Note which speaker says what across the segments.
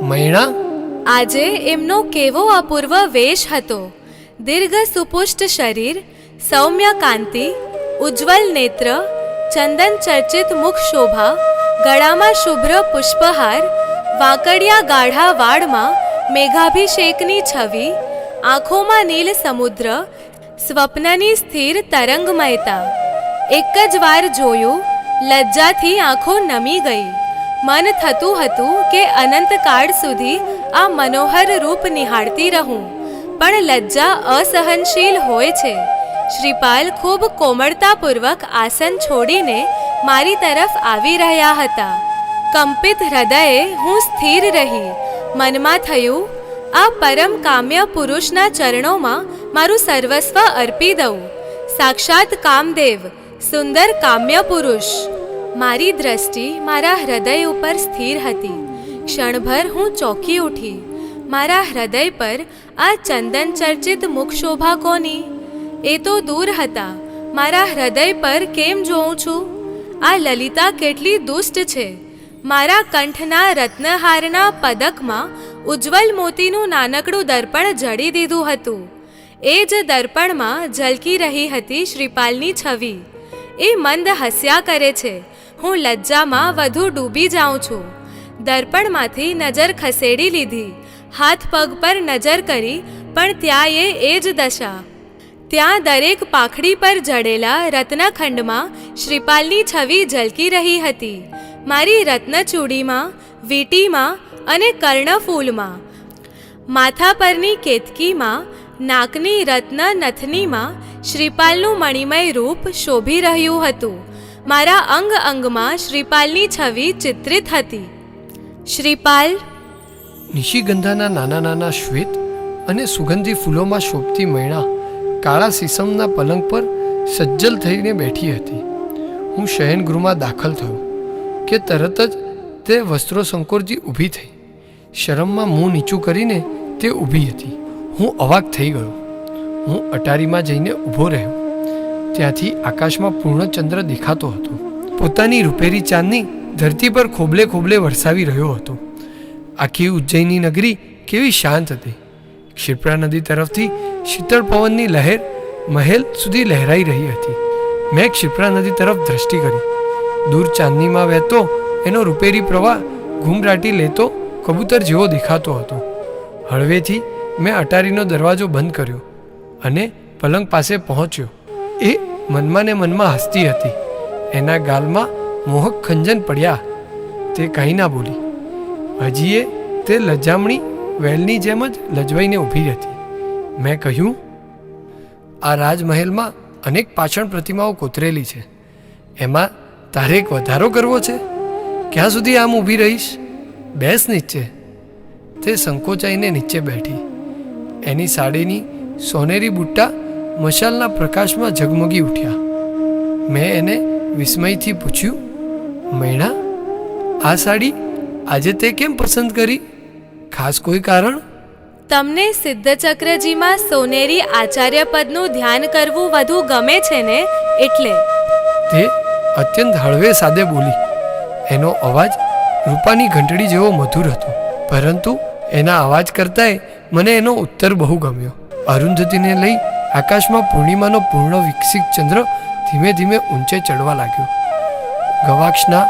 Speaker 1: મૈણા,
Speaker 2: આજે એમનો કેવો અપૂર્વ વેશ હતો. દીર્ઘ સુપુષ્ટ શરીર, સૌમ્ય કાંતિ, ઉજ્જવલ નેત્ર, ચંદન ચર્ચિત મુખ શોભા, ગળામાં શુભ્ર પુષ્પહાર, વાંકડિયા ગાઢા વાળમાં મેઘાભિષેકની છવી, આંખોમાં નીલ સમુદ્ર, સ્વપ્નની સ્થિર તરંગમયતા. એક જ વાર જોયું, લજ્જાથી આંખો નમી ગઈ. મન થતું હતું કે અનંતકાળ સુધી આ મનોહર રૂપ નિહાળતી રહું, પણ લજ્જા અસહનશીલ હોય છે. શ્રીપાલ ખૂબ કોમળતાપૂર્વક આસન છોડીને મારી તરફ આવી રહ્યા હતા. કંપિત હૃદયે હું સ્થિર રહી. મનમાં થયું, આ પરમ કામ્ય પુરુષના ચરણોમાં મારું સર્વસ્વ અર્પી દઉં. સાક્ષાત કામદેવ, સુંદર કામ્ય પુરુષ. મારી દ્રષ્ટિ મારા હૃદય ઉપર સ્થિર હતી. ક્ષણભર હું ચોંકી ઉઠી. મારા હૃદય પર આ ચંદન ચર્ચિત મુખ શોભા કોની? એ તો દૂર હતા. મારા હૃદય પર કેમ જોઉં છું? આ લલિતા કેટલી દુષ્ટ છે. મારા કંઠના રત્નહારના પદકમાં ઉજ્જવલ મોતીનું નાનકડું દર્પણ જડી દીધું હતું. એ જ દર્પણમાં ઝલકી રહી હતી શ્રીપાલની છવી. એ મંદ હસ્યા કરે છે. હું લજ્જામાં વધુ ડૂબી જાઉં છું. દર્પણમાંથી નજર ખસેડી લીધી. હાથ પગ પર નજર કરી, પણ ત્યાં એ જ દશા. ત્યાં દરેક પાખડી પર જડેલા રત્નખંડમાં શ્રીપાલની છવી ઝલકી રહી હતી. મારી રત્નચૂડીમાં, વીંટીમાં અને કર્ણફૂલમાં, માથા પરની કેતકીમાં, નાકની રત્ન નથનીમાં શ્રીપાલનું મણિમય રૂપ શોભી રહ્યું હતું. મારા અંગ અંગમાં શ્રીપાલની છવી ચિત્રિત હતી. શ્રીપાલ,
Speaker 1: નિશિગંધાના નાના નાના શ્વેત અને સુગંધી ફૂલોમાં શોભતી મૈણા કાળા સીસમના પલંગ પર સજ્જલ થઈને બેઠી હતી. હું શયનગૃહમાં દાખલ થયો કે તરત જ તે વસ્ત્રો સંકોરથી ઊભી થઈ. શરમમાં મું નીચું કરીને તે ઊભી હતી. હું અવાક થઈ ગયો. હું અટારીમાં જઈને ઊભો રહ્યો. ત્યાંથી આકાશમાં પૂર્ણચંદ્ર દેખાતો હતો. પોતાની રૂપેરી ચાંદની ધરતી પર ખોબલે ખોબલે વરસાવી રહ્યો હતો. આખી ઉજ્જૈની નગરી કેવી શાંત હતી. ક્ષિપ્રા નદી તરફથી શીતળ પવનની લહેર મહેલ સુધી લહેરાઈ રહી હતી. મેં ક્ષિપ્રા નદી તરફ દ્રષ્ટિ કરી. દૂર ચાંદનીમાં વહેતો એનો રૂપેરી પ્રવાહ ઘૂમરાટી લેતો કબૂતર જેવો દેખાતો હતો. હળવેથી મેં અટારીનો દરવાજો બંધ કર્યો અને પલંગ પાસે પહોંચ્યો. એ મનમાં ને મનમાં હસતી હતી. એના ગાલમાં મોહક ખંજન પડ્યા. તે કાંઈ ના બોલી. હજીએ તે લજામણી વેલની જેમ જ લજવાઈને ઊભી હતી. મેં કહ્યું, આ રાજમહેલમાં અનેક પાષાણ પ્રતિમાઓ કોતરેલી છે. એમાં તારે એક વધારો કરવો છે? ક્યાં સુધી આમ ઊભી રહીશ? બેસ નીચે. તે સંકોચાઈને નીચે બેઠી. એની સાડીની સોનેરી બુટ્ટા મશાલના પ્રકાશમાં ઝગમગી ઉઠ્યા. મેં એને વિસ્મયથી પૂછ્યું, મૈણા, આ સાડી આજે તે કેમ પસંદ કરી? ખાસ કોઈ કારણ?
Speaker 2: તમને સિદ્ધચક્રજીમાં સોનેરી આચાર્ય પદનું ધ્યાન કરવું વધુ ગમે છે ને, એટલે.
Speaker 1: તે અત્યંત હળવે સાદે બોલી. એનો અવાજ રૂપાની ઘંટડી જેવો મધુર હતો, પરંતુ એના અવાજ કરતાંય મને એનો ઉત્તર બહુ ગમ્યો. અરુંધતીને લઈ આકાશમાં પૂર્ણિમાનો પૂર્ણ વિકસિત ચંદ્ર ધીમે ધીમે ઊંચે ચડવા લાગ્યો. ગવાક્ષના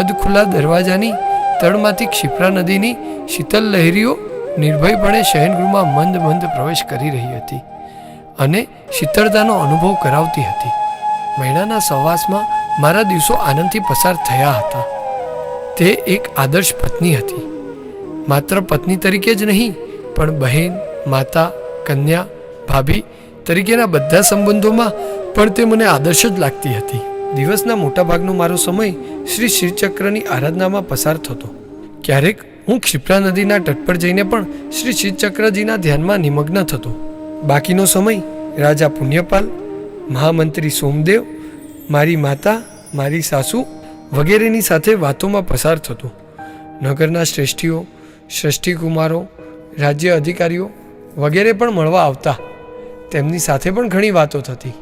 Speaker 1: અધખુલ્લા દરવાજાની તળમાંથી ક્ષિપ્રા નદીની શીતલ લહેરીઓ નિર્ભયપણે શયનગૃહમાં મંદ મંદ પ્રવેશ કરી રહી હતી અને શીતળતાનો અનુભવ કરાવતી હતી. મૈણાના સહવાસમાં મારા દિવસો આનંદથી પસાર થયા હતા. તે એક આદર્શ પત્ની હતી. માત્ર પત્ની તરીકે જ નહીં, પણ બહેન, માતા, કન્યા, ભાભી તરીકેના બધા સંબંધોમાં પણ તે મને આદર્શ જ લાગતી હતી. દિવસના મોટાભાગનો મારો સમય શ્રી શ્રીચક્રની આરાધનામાં પસાર થતો. ક્યારેક હું ક્ષિપ્રા નદીના તટ પર જઈને પણ શ્રી શ્રીચક્રજીના ધ્યાનમાં નિમગ્ન થતો. બાકીનો સમય રાજા પુણ્યપાલ, મહામંત્રી સોમદેવ, મારી માતા, મારી સાસુ વગેરેની સાથે વાતોમાં પસાર થતો. નગરના શ્રેષ્ઠીઓ, શ્રેષ્ઠીકુમારો, રાજ્ય અધિકારીઓ વગેરે પણ મળવા આવતા. તેમની સાથે પણ ઘણી વાતો થતી.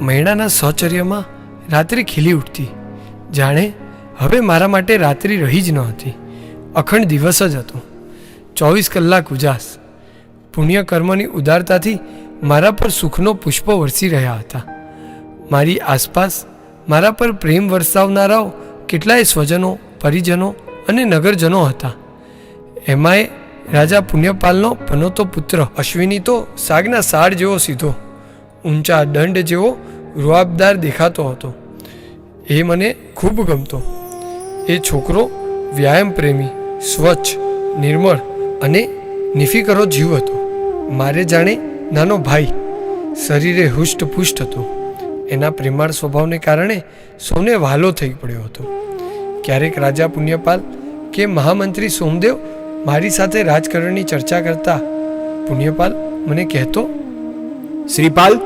Speaker 1: મૈણાના સૌચર્યમાં રાત્રિ ખીલી ઉઠતી. જાણે હવે મારા માટે રાત્રિ રહી જ ન હતી. અખંડ દિવસ જ હતો. 24 કલાક ઉજાસ. પુણ્યકર્મની ઉદારતાથી મારા પર સુખનો પુષ્પો વરસી રહ્યા હતા. મારી આસપાસ મારા પર પ્રેમ વરસાવનારાઓ કેટલાય સ્વજનો, પરિજનો અને નગરજનો હતા. એમાંય રાજા પુણ્યપાલનો પનોતો પુત્ર અશ્વિની તો સાગના સાડ જેવો સીધો, ઊંચા દંડ જેવો રૂઆબદાર દેખાતો હતો. એ મને ખૂબ ગમતો. એ છોકરો વ્યાયામ પ્રેમી, સ્વચ્છ, નિર્મળ અને નિફિકરો જીવ હતો. મારે જાણે નાનો ભાઈ. શરીરે હુષ્ટપુષ્ટ હતો. એના પ્રેમાળ સ્વભાવને કારણે સૌને વહાલો થઈ પડ્યો હતો. ક્યારેક રાજા પુણ્યપાલ કે મહામંત્રી સોમદેવ મારી સાથે રાજકારણની ચર્ચા કરતા પુણ્યપાલ મને કહેતો,
Speaker 3: શ્રીપાલ,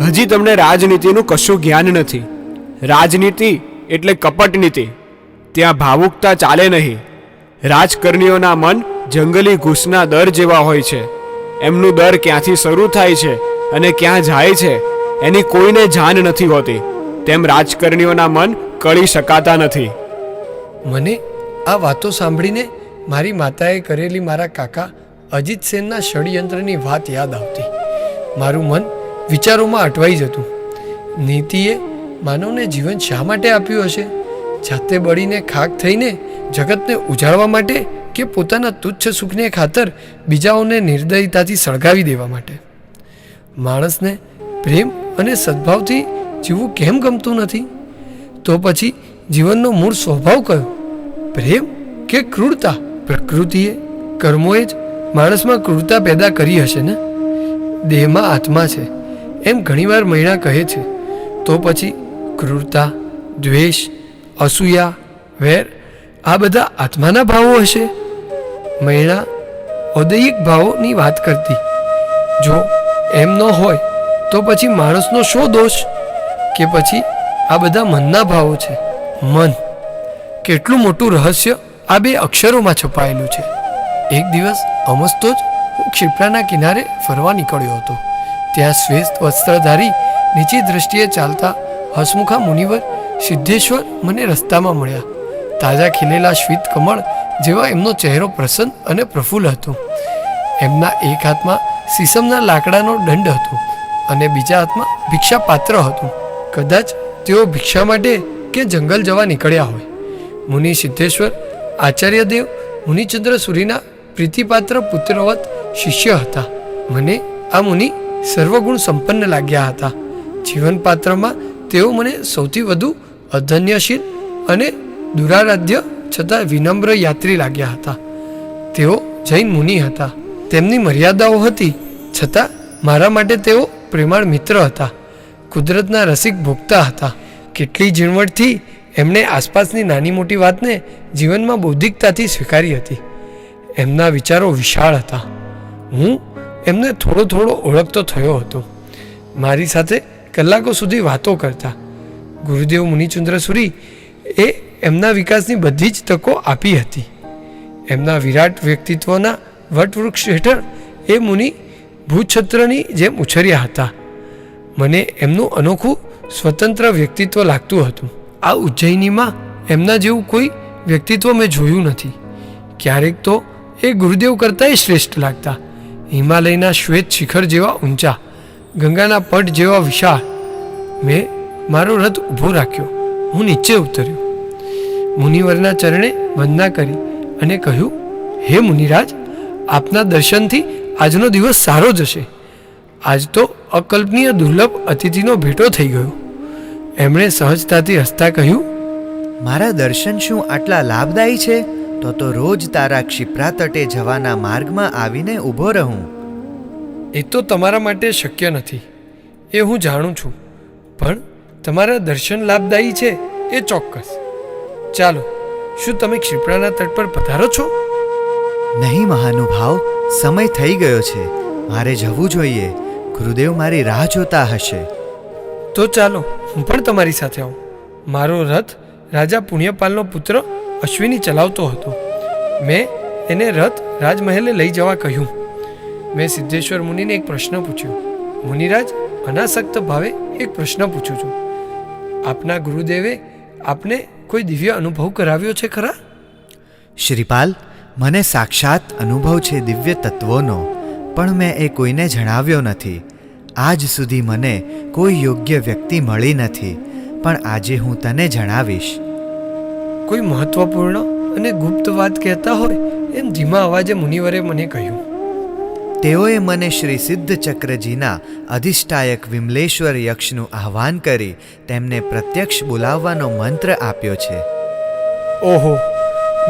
Speaker 3: હજી તમને રાજનીતિનું કશું જ્ઞાન નથી. રાજનીતિ એટલે કપટ નીતિ. ત્યાં ભાવુકતા ચાલે નહીં. રાજકરણીઓના મન જંગલી ઘૂસના દર જેવા હોય છે. એમનું દર ક્યાંથી શરૂ થાય છે અને ક્યાં જાય છે એની કોઈને જાણ નથી હોતી. તેમ રાજકરણીઓના મન કળી શકાતા નથી.
Speaker 1: મને આ વાતો સાંભળીને મારી માતાએ કરેલી મારા કાકા અજીત સેનના ષડયંત્રની વાત યાદ આવતી. મારું મન વિચારોમાં અટવાઈ જતું. નીતિએ માનવને જીવન શા માટે આપ્યું હશે? જાતે બળીને ખાક થઈને જગતને ઉજાડવા માટે કે પોતાના તુચ્છ સુખને ખાતર બીજાઓને નિર્દયતાથી સળગાવી દેવા માટે? માણસને પ્રેમ અને સદ્ભાવથી જીવવું કેમ ગમતું નથી? તો પછી જીવનનો મૂળ સ્વભાવ કયો? પ્રેમ કે ક્રૂરતા? પ્રકૃતિએ, કર્મોએ જ માણસમાં ક્રૂરતા પેદા કરી હશે ને? દેહમાં આત્મા છે એમ ઘણીવાર મૈણા કહે છે. તો પછી ક્રૂરતા, દ્વેષ, અસૂયા, વેર આ બધા આત્માના ભાવો હશે? મૈણા ઔદૈહિક ભાવોની વાત કરતી. જો એમ ન હોય તો પછી માણસનો શો દોષ? કે પછી આ બધા મનના ભાવો છે? મન કેટલું મોટું રહસ્ય આ બે અક્ષરોમાં છપાયેલું છે. એક દિવસ અમસ્તો જ હું ક્ષિપ્રાના કિનારે ફરવા નીકળ્યો હતો. ત્યાં શ્વેત વસ્ત્રધારી નીચી દ્રષ્ટિએ ચાલતા હસમુખા મુનિવર સિદ્ધેશ્વર મને રસ્તામાં મળ્યા. તાજા ખીલેલા શ્વેત કમળ જેવા એમનો ચહેરો પ્રસન્ન અને પ્રફુલ્લ હતો. એમના એક હાથમાં સીસમના લાકડાનો દંડ હતો અને બીજા હાથમાં ભિક્ષા પાત્ર હતું. કદાચ તેઓ ભિક્ષા માટે કે જંગલ જવા નીકળ્યા હોય. મુનિ સિદ્ધેશ્વર આચાર્યદેવ મુનિચંદ્ર સુરીના પ્રીતિપાત્ર પુત્રવત શિષ્ય હતા. મને આ મુનિ સર્વગુણ સંપન્ન લાગ્યા હતા. જીવનપાત્રમાં તેઓ મને સૌથી વધુ અધન્યશીલ અને દુરારાધ્ય છતાં વિનમ્ર યાત્રી લાગ્યા હતા. તેઓ જૈન મુનિ હતા. તેમની મર્યાદાઓ હતી છતાં મારા માટે તેઓ પ્રેમાળ મિત્ર હતા. કુદરતના રસિક ભોગતા હતા. કેટલી ઝીણવટથી એમણે આસપાસની નાની મોટી વાતને જીવનમાં બૌદ્ધિકતાથી સ્વીકારી હતી. એમના વિચારો વિશાળ હતા. હું એમને થોડો થોડો ઓળખતો થયો હતો. મારી સાથે કલાકો સુધી વાતો કરતા. ગુરુદેવ મુનિચંદ્ર સુરી એ એમના વિકાસની બધી જ તકો આપી હતી. એમના વિરાટ વ્યક્તિત્વના વટવૃક્ષ હેઠળ એ મુનિ ભૂછત્રની જેમ ઉછર્યા હતા. મને એમનું અનોખું સ્વતંત્ર વ્યક્તિત્વ લાગતું હતું. આ ઉજ્જૈનીમાં એમના જેવું કોઈ વ્યક્તિત્વ મેં જોયું નથી. ક્યારેક તો એ ગુરુદેવ કરતાંય શ્રેષ્ઠ લાગતા. હિમાલયના શ્વેત શિખર જેવા ઊંચા, ગંગાના પટ જેવા વિશાળ. મેં મારો રથ ઊભો રાખ્યો. હું નીચે ઉતર્યો. મુનિવરના ચરણે વંદના કરી અને કહ્યું, હે મુનિરાજ, આપના દર્શનથી આજનો દિવસ સારો જશે. આજ તો અકલ્પનીય દુર્લભ અતિથિનો ભેટો થઈ ગયો. એમણે સહજતાથી હસતા કહ્યું,
Speaker 4: મારા દર્શન શું આટલા લાભદાયી છે? તો રોજ તારા ક્ષિપ્રા તટે જવાના માર્ગમાં આવીને ઊભો રહું.
Speaker 1: એ તો તમારા માટે શક્ય નથી, એ હું જાણું છું. પણ તમારા દર્શન લાભદાયી છે એ ચોક્કસ. ચાલો, શું તમે ક્ષિપ્રાના તટ પર પધારો છો?
Speaker 4: નહીં મહાનુભાવ, સમય થઈ ગયો છે. મારે જવું જોઈએ. ગુરુદેવ મારી રાહ જોતા હશે.
Speaker 1: તો ચાલો, હું પણ તમારી સાથે આવું. મારો રથ રાજા પુણ્યપાલનો પુત્ર અશ્વિની ચલાવતો હતો. મેં એને રથ રાજમહેલે લઈ જવા કહ્યું. મેં સિદ્ધેશ્વર મુનિને એક પ્રશ્ન પૂછ્યો. મુનિરાજ, અનાસક્ત ભાવે એક પ્રશ્ન પૂછું છું. આપના ગુરુદેવે આપને કોઈ દિવ્ય અનુભવ કરાવ્યો છે ખરા?
Speaker 4: શ્રીપાલ, મને સાક્ષાત અનુભવ છે દિવ્ય તત્વોનો, પણ મેં એ કોઈને જણાવ્યો નથી. આજ સુધી મને કોઈ યોગ્ય વ્યક્તિ મળી નથી, પણ આજે હું તને જણાવીશ.
Speaker 1: કોઈ મહત્વપૂર્ણ અને ગુપ્ત વાત કહેતા હોય એમ ધીમા અવાજે મુનિવરે મને કહ્યું.
Speaker 4: તેઓએ મને શ્રી સિદ્ધચક્રજીના અધિષ્ઠાયક વિમલેશ્વર યક્ષનું આહ્વાન કરી તેમને પ્રત્યક્ષ બોલાવવાનો મંત્ર આપ્યો છે.
Speaker 1: ઓહો,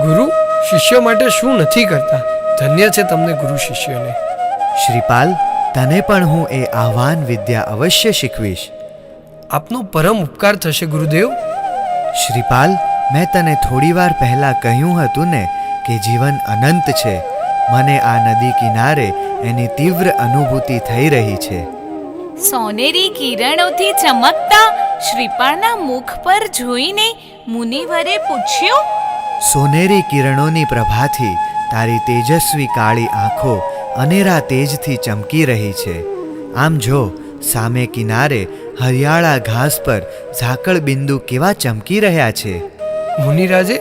Speaker 1: ગુરુ શિષ્ય માટે શું નથી કરતા! ધન્ય છે તમને ગુરુ શિષ્યને.
Speaker 4: શ્રીપાલ, તને પણ હું એ આહ્વાન વિદ્યા અવશ્ય શીખવીશ.
Speaker 1: આપનો પરમ ઉપકાર થશે ગુરુદેવ.
Speaker 4: શ્રીપાલ, મેં તને થોડીવાર પહેલાં કહ્યું હતું ને કે જીવન અનંત છે. મને આ નદી કિનારે એની તીવ્ર અનુભૂતિ થઈ રહી છે.
Speaker 5: સોનેરી કિરણોથી ચમકતા શ્રીપાળના મુખ પર જોઈને મુનિવરે પૂછ્યું,
Speaker 4: સોનેરી કિરણોની પ્રભાથી તારી તેજસ્વી કાળી આંખો અનેરા તેજથી ચમકી રહી છે. આમ જો, સામે કિનારે હરિયાળા ઘાસ પર ઝાકળ બિંદુ કેવા ચમકી રહ્યા છે.
Speaker 1: મુનિરાજે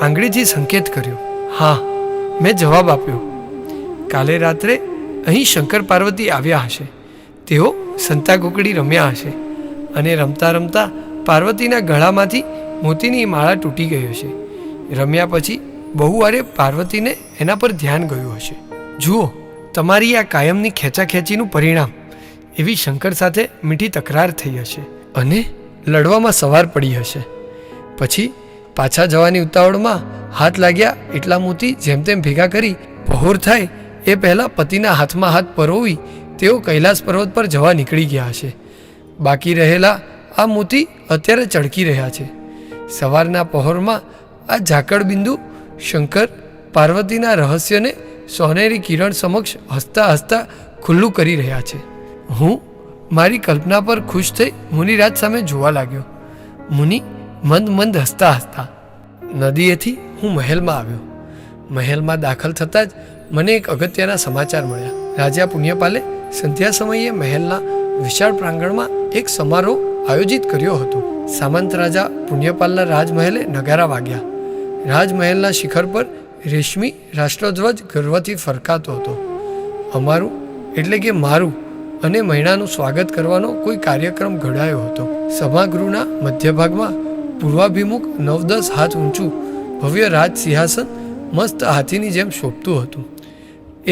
Speaker 1: આંગળીથી સંકેત કર્યો. હા, મેં જવાબ આપ્યો. કાલે રાત્રે અહીં શંકર પાર્વતી આવ્યા હશે. તેઓ સંતાકુકડી રમ્યા હશે અને રમતા રમતા પાર્વતીના ગળામાંથી મોતીની માળા તૂટી ગઈ હશે. રમ્યા પછી બહુ વારે પાર્વતીને એના પર ધ્યાન ગયું હશે. જુઓ, તમારી આ કાયમની ખેંચાખેંચીનું પરિણામ. એવી શંકર સાથે મીઠી તકરાર થઈ હશે અને લડવામાં સવાર પડી હશે. પછી પાછા જવાની ઉતાવળમાં હાથ લાગ્યા એટલા મોતી જેમ તેમ ભેગા કરી પહોર થાય એ પહેલાં પતિના હાથમાં હાથ પરોવી તેઓ કૈલાસ પર્વત પર જવા નીકળી ગયા હશે. બાકી રહેલા આ મોતી અત્યારે ચળકી રહ્યા છે. સવારના પહોરમાં આ ઝાકળ બિંદુ શંકર પાર્વતીના રહસ્યને સોનેરી કિરણ સમક્ષ હસતા હસતા ખુલ્લું કરી રહ્યા છે. હું મારી કલ્પના પર ખુશ થઈ મુનિરાજ સામે જોવા લાગ્યો. મુનિ મંદ મંદ હસતા હસતા. નદીએથી હું મહેલમાં આવ્યો. મહેલમાં દાખલ થતાં જ મને એક અગત્યના સમાચાર મળ્યા. રાજા પુણ્યપાલે સંધ્યા સમયે મહેલના વિશાળ પ્રાંગણમાં એક સમારોહ આયોજિત કર્યો હતો. સામંત રાજા પુણ્યપાલના રાજમહેલે નગારા વાગ્યા. રાજમહેલના શિખર પર રેશમી રાષ્ટ્રધ્વજ ગર્વથી ફરકાતો હતો. અમારું એટલે કે મારું અને મહિનાનું સ્વાગત કરવાનો કોઈ કાર્યક્રમ ઘડાયો હતો. સભાગૃહના મધ્યભાગમાં પૂર્વાભિમુખ 9-10 હાથ ઊંચું ભવ્ય રાજ સિંહાસન મસ્ત હાથીની જેમ શોભતું હતું.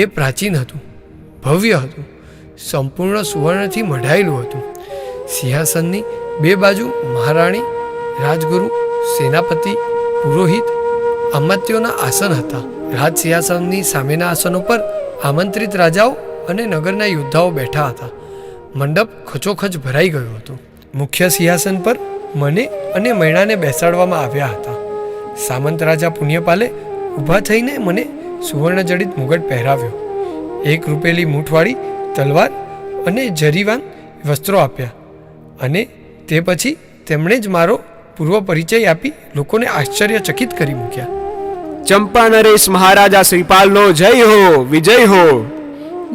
Speaker 1: એ પ્રાચીન હતું, ભવ્ય હતું, સંપૂર્ણ સુવર્ણથી મઢાયેલું હતું. સિંહાસનની બે બાજુ મહારાણી, રાજગુરુ, સેનાપતિ, પુરોહિત, અમાત્યોના આસન હતા. રાજ સિંહાસનની સામેના આસનો પર આમંત્રિત રાજાઓ અને નગરના યોદ્ધાઓ બેઠા હતા. મંડપ ખચોખચ ભરાઈ ગયો હતો. મુખ્ય સિંહાસન પર મને અને મૈણાને બેસાડવામાં આવ્યા હતા. સામંત રાજા પુણ્યપાલે ઊભા થઈને મને સુવર્ણજડિત મુગટ પહેરાવ્યો. 1 રૂપેલી મૂઠવાળી તલવાર અને જરીવાન વસ્ત્રો આપ્યા અને તે પછી તેમણે જ મારો પૂર્વ પરિચય આપી લોકોને આશ્ચર્યચકિત કરી મૂક્યા.
Speaker 3: ચંપા નરેશ મહારાજા શ્રીપાલનો જય હો, વિજય હો.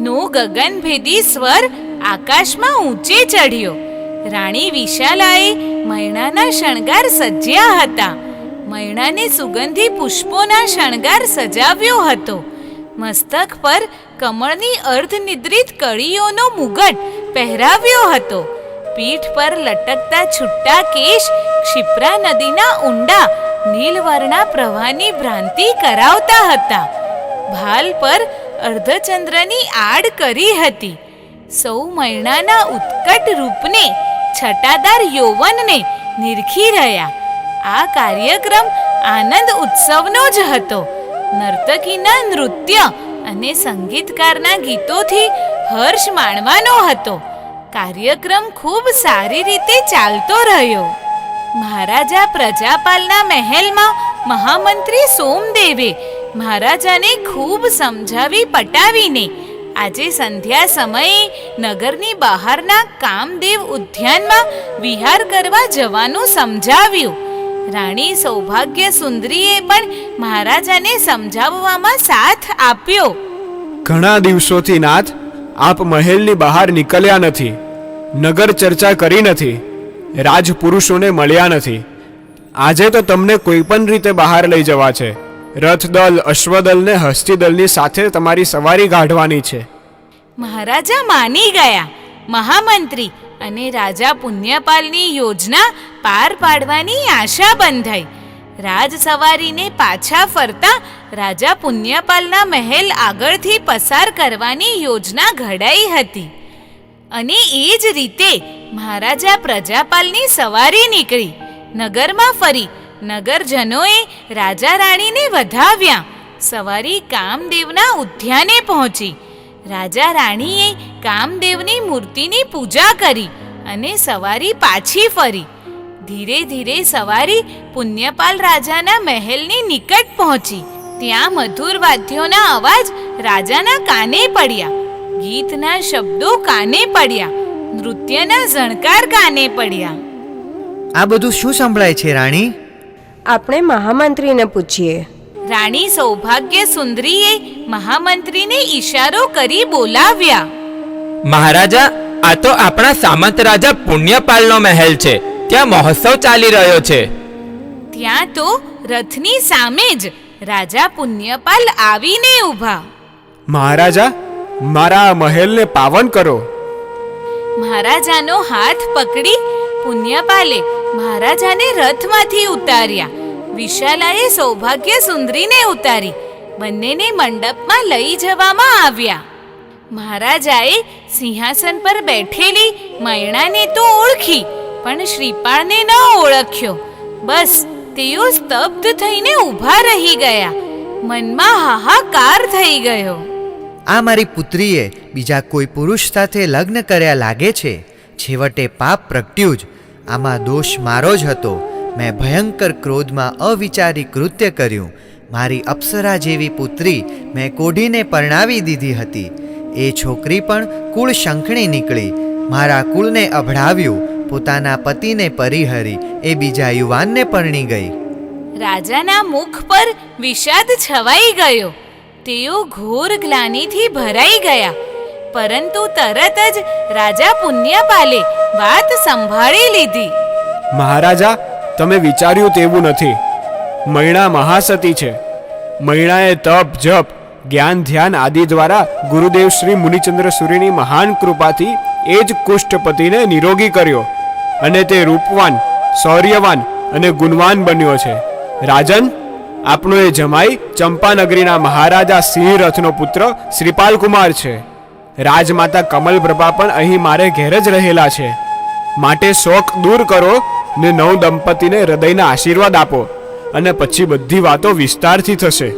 Speaker 5: નો ગગનભેદી સ્વર આકાશમાં ઊંચે ચડ્યો. રાણી વિશાલાએ મૈણાના શણગાર સજ્યા હતા. મૈણાને સુગંધી પુષ્પોના શણગાર સજાવ્યો હતો. મસ્તક પર કમળની અર્ધનિદ્રિત કળીઓનો મુગટ પહેરાવ્યો હતો. પીઠ પર લટકતા છૂટા કેશ ક્ષિપ્રા નદીના ઊંડા નીલવર્ણા પ્રવાહની ભ્રાંતિ કરાવતા હતા. ભાલ પર અર્ધચંદ્રની આડ કરી હતી. સૌ મૈણાના ઉત્કટ રૂપને, છટાદાર યૌવનને નિરખી રહ્યા. આ કાર્યક્રમ આનંદ ઉત્સવનો જ હતો. નર્તકીના નૃત્ય અને સંગીતકારના ગીતોથી હર્ષ માણવાનો હતો. કાર્યક્રમ ખૂબ સારી રીતે ચાલતો રહ્યો. મહારાજા પ્રજાપાલના મહેલમાં મહામંત્રી સોમદેવે મહારાજાને ખૂબ સમજાવી પટાવીને આજે સંધ્યા સમયે નગરની બહારના કામદેવ ઉદ્યાનમાં વિહાર કરવા જવાનું સમજાવ્યું. રાણી સૌભાગ્ય સુંદરીએ પણ મહારાજાને સમજાવવામાં સાથ આપ્યો.
Speaker 3: ઘણા દિવસોથી નાથ આપ મહેલની બહાર નીકળ્યા નથી, નગર ચર્ચા કરી નથી, રાજપુરુષોને મળ્યા નથી. આજે તો તમને કોઈ પણ રીતે બહાર લઈ જવા છે. રથદળ અશ્વદળ ને હસ્તીદળની સાથે તમારી સવારી કાઢવાની છે.
Speaker 5: મહારાજા માની ગયા. મહામંત્રી અને રાજા પુણ્યપાલની યોજના પાર પાડવાની આશા બંધાઈ. રાજ સવારીને પાછા ફરતા રાજા પુણ્યપાલના મહેલ આગળથી પસાર કરવાની યોજના ઘડાઈ હતી. અને એ જ રીતે મહારાજા પ્રજાપાલની સવારી નીકળી. નગરમાં ફરી નગરજનોએ રાજા રાણીને વધાવ્યા. સવારી કામદેવના ઉદ્યાને પહોંચી. રાજા રાણીએ કામદેવની મૂર્તિની પૂજા કરી અને સવારી પાછી ફરી. ધીરે ધીરે સવારી પુણ્યપાલ રાજાના મહેલની નિકટ પહોંચી. ત્યાં મધુર વાદ્યોના અવાજ રાજાના કાને પડ્યા. ગીતના શબ્દો કાને પડ્યા. નૃત્યના ઝણકાર કાને પડ્યા.
Speaker 4: આ બધું શું સંભળાય છે રાણી?
Speaker 6: આપણે મહામંત્રીને પૂછીએ.
Speaker 5: રાણી સૌભાગ્ય સુંદરીએ મહામંત્રીને ઈશારો કરી બોલાવ્યા.
Speaker 7: મહારાજા, આ તો આપણા સામંત રાજા પુણ્યપાલનો મહેલ છે. ત્યાં મહોત્સવ ચાલી રહ્યો છે.
Speaker 5: ત્યાં તો રથની સામે જ રાજા પુણ્યપાલ આવીને ઊભા.
Speaker 3: મહારાજા, મારા મહેલને પાવન કરો.
Speaker 5: મહારાજાનો હાથ પકડી પુણ્યપાલે મહારાજાને રથમાંથી ઉતાર્યા. વિશાલાએ સૌભાગ્ય સુંદરીને ઉતારી બંનેને મંડપમાં લઈ જવામાં આવ્યા. મહારાજાએ સિંહાસન પર બેઠેલી મૈણાને તો ઓળખી, પણ શ્રીપાળને ન ઓળખ્યો. બસ તેઓ સ્તબ્ધ થઈને ઊભા રહી ગયા. મનમાં હાહાકાર થઈ ગયો.
Speaker 4: આ મારી પુત્રીએ બીજા કોઈ પુરુષ સાથે લગ્ન કર્યા લાગે છે. છેવટે પાપ પ્રગટ્યું જ. આમાં દોષ મારો જ હતો. મેં ભયંકર ક્રોધમાં અવિચારી કૃત્ય કર્યું. મારી અપ્સરા જેવી પુત્રી મેં કોઢીને પરણાવી દીધી હતી. એ છોકરી પણ કુળ શંખણી નીકળી. મારા કુળને અભડાવ્યું. પોતાના પતિને પરિહરી એ બીજા યુવાનને પરણી ગઈ.
Speaker 5: રાજાના મુખ પર વિષાદ છવાઈ ગયો. તેઓ ઘોર ગ્લાનિથી ભરાઈ ગયા. પરંતુ તરત જ રાજા પુણ્યપાલે વાત સંભાળી લીધી.
Speaker 3: મહારાજા, તમે વિચાર્યું તેવું નથી. મૈણા મહાસતી છે. મૈણાએ તપ જપ જ્ઞાન ધ્યાન આદિ દ્વારા ગુરુદેવ શ્રી મુનિચંદ્ર સૂર્યની મહાન કૃપાથી એ જ કુષ્ઠપતિને નિરોગી કર્યો અને તે રૂપવાન, શૌર્યવાન અને ગુણવાન બન્યો છે. રાજન, આપણો એ જમાઈ ચંપાનગરીના મહારાજા સિંહરથનો પુત્ર શ્રીપાલ કુમાર છે. રાજમાતા કમલપ્રભા પણ અહીં મારે ઘેર જ રહેલા છે. માટે શોક દૂર કરો ને નવ દંપતીને હૃદયના આશીર્વાદ આપો અને પછી બધી વાતો વિસ્તારથી થશે.